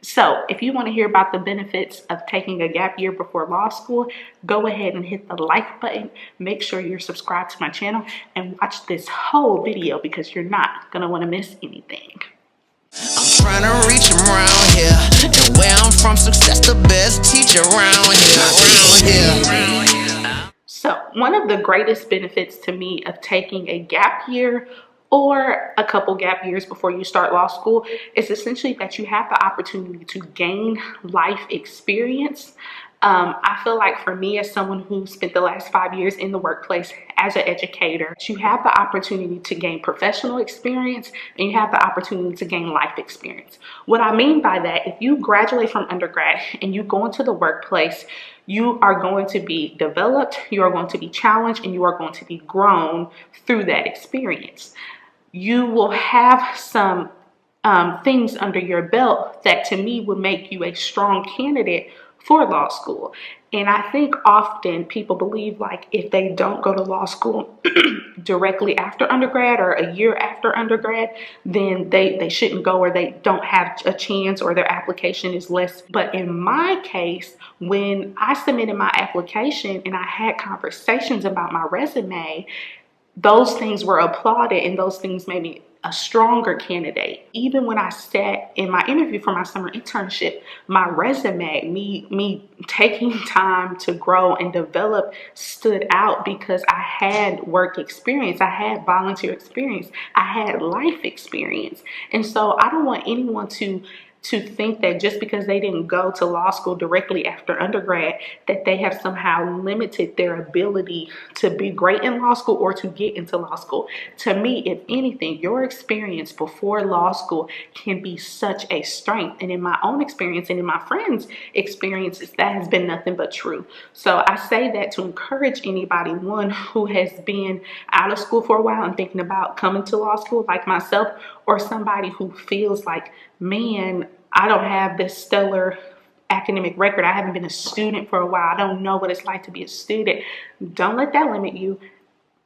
So if you want to hear about the benefits of taking a gap year before law school, go ahead and hit the like button. Make sure you're subscribed to my channel and watch this whole video because you're not going to want to miss anything. I'm trying to reach them around here, and where I'm from, success the best teacher around here. So one of the greatest benefits to me of taking a gap year or a couple gap years before you start law school is essentially that you have the opportunity to gain life experience. I feel like for me, as someone who spent the last 5 years in the workplace as an educator, you have the opportunity to gain professional experience and you have the opportunity to gain life experience. What I mean by that, if you graduate from undergrad and you go into the workplace, you are going to be developed, you are going to be challenged, and you are going to be grown through that experience. You will have some things under your belt that to me would make you a strong candidate for law school. And I think often people believe like if they don't go to law school directly after undergrad or a year after undergrad, then they shouldn't go or they don't have a chance or their application is less. But in my case, when I submitted my application and I had conversations about my resume, those things were applauded and those things made me a stronger candidate. Even when I sat in my interview for my summer internship, my resume, me taking time to grow and develop stood out because I had work experience, I had volunteer experience, I had life experience. And so I don't want anyone to think that just because they didn't go to law school directly after undergrad, that they have somehow limited their ability to be great in law school or to get into law school. To me, if anything, your experience before law school can be such a strength. And in my own experience and in my friends' experiences, that has been nothing but true. So I say that to encourage anybody, one who has been out of school for a while and thinking about coming to law school like myself, or somebody who feels like, man, I don't have this stellar academic record. I haven't been a student for a while. I don't know what it's like to be a student. Don't let that limit you.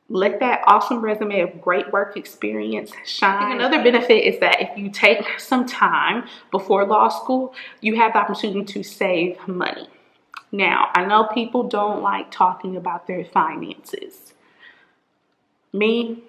Let that awesome resume of great work experience shine. And another benefit is that if you take some time before law school, you have the opportunity to save money. Now, I know people don't like talking about their finances. Me,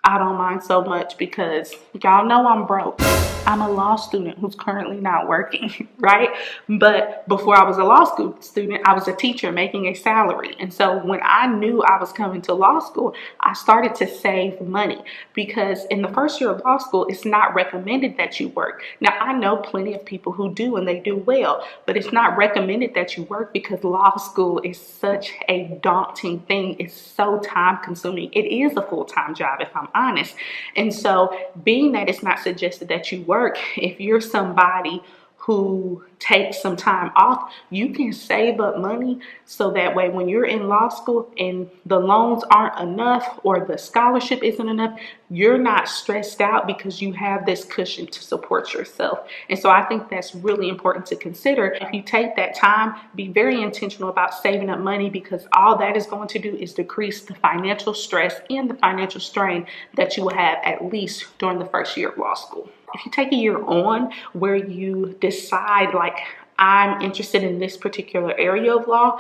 I don't mind so much because y'all know I'm broke. I'm a law student who's currently not working, right? But before I was a law school student, I was a teacher making a salary. And so when I knew I was coming to law school, I started to save money because in the first year of law school, it's not recommended that you work. Now, I know plenty of people who do and they do well, but it's not recommended that you work because law school is such a daunting thing. It's so time consuming. It is a full-time job, if I'm honest. And so being that it's not suggested that you work, if you're somebody who takes some time off, you can save up money so that way when you're in law school and the loans aren't enough or the scholarship isn't enough, you're not stressed out because you have this cushion to support yourself. And so I think that's really important to consider. If you take that time, be very intentional about saving up money because all that is going to do is decrease the financial stress and the financial strain that you will have at least during the first year of law school. If you take a year on where you decide like I'm interested in this particular area of law,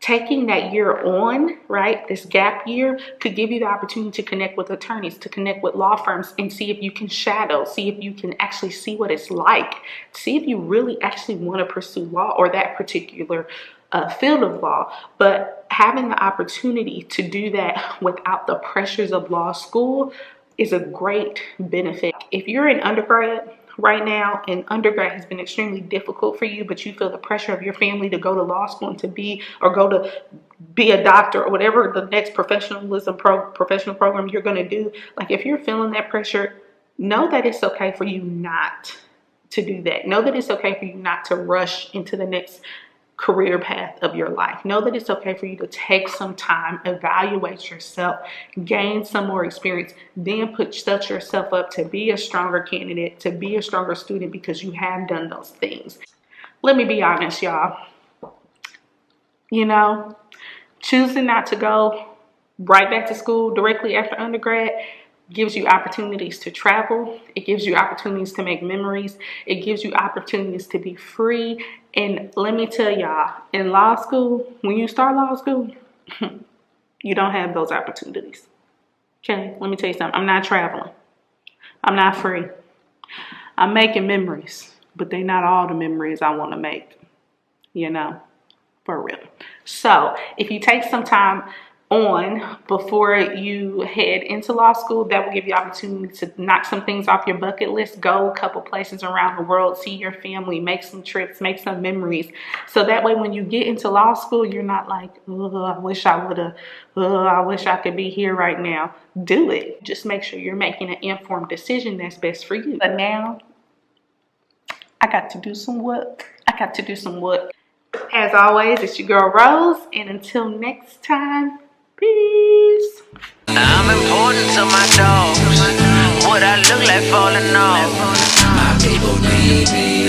taking that year on, right, this gap year could give you the opportunity to connect with attorneys, to connect with law firms and see if you can shadow, see if you can actually see what it's like, see if you really actually want to pursue law or that particular field of law. But having the opportunity to do that without the pressures of law school is a great benefit. If you're in undergrad right now and undergrad has been extremely difficult for you, but you feel the pressure of your family to go to law school and to be a doctor or whatever the next professional program you're going to do, like if you're feeling that pressure, know that it's okay for you not to do that. Know that it's okay for you not to rush into the next career path of your life. Know that it's okay for you to take some time, evaluate yourself, gain some more experience, then set yourself up to be a stronger candidate, to be a stronger student because you have done those things. Let me be honest, y'all. You know, choosing not to go right back to school directly after undergrad gives you opportunities to travel. It gives you opportunities to make memories. It gives you opportunities to be free. And let me tell y'all, in law school, when you start law school, you don't have those opportunities. Okay, let me tell you something. I'm not traveling. I'm not free. I'm making memories, but they're not all the memories I want to make, you know, for real. So if you take some time on before you head into law school, that will give you opportunity to knock some things off your bucket list, go a couple places around the world, see your family, make some trips, make some memories. So that way when you get into law school, you're not like, oh, I wish I would have, oh, I wish I could be here right now. Do it. Just make sure you're making an informed decision that's best for you. But now I got to do some work. As always, it's your girl Rose, and until next time, peace. I'm important to my dogs. What I look like falling off. My people need me.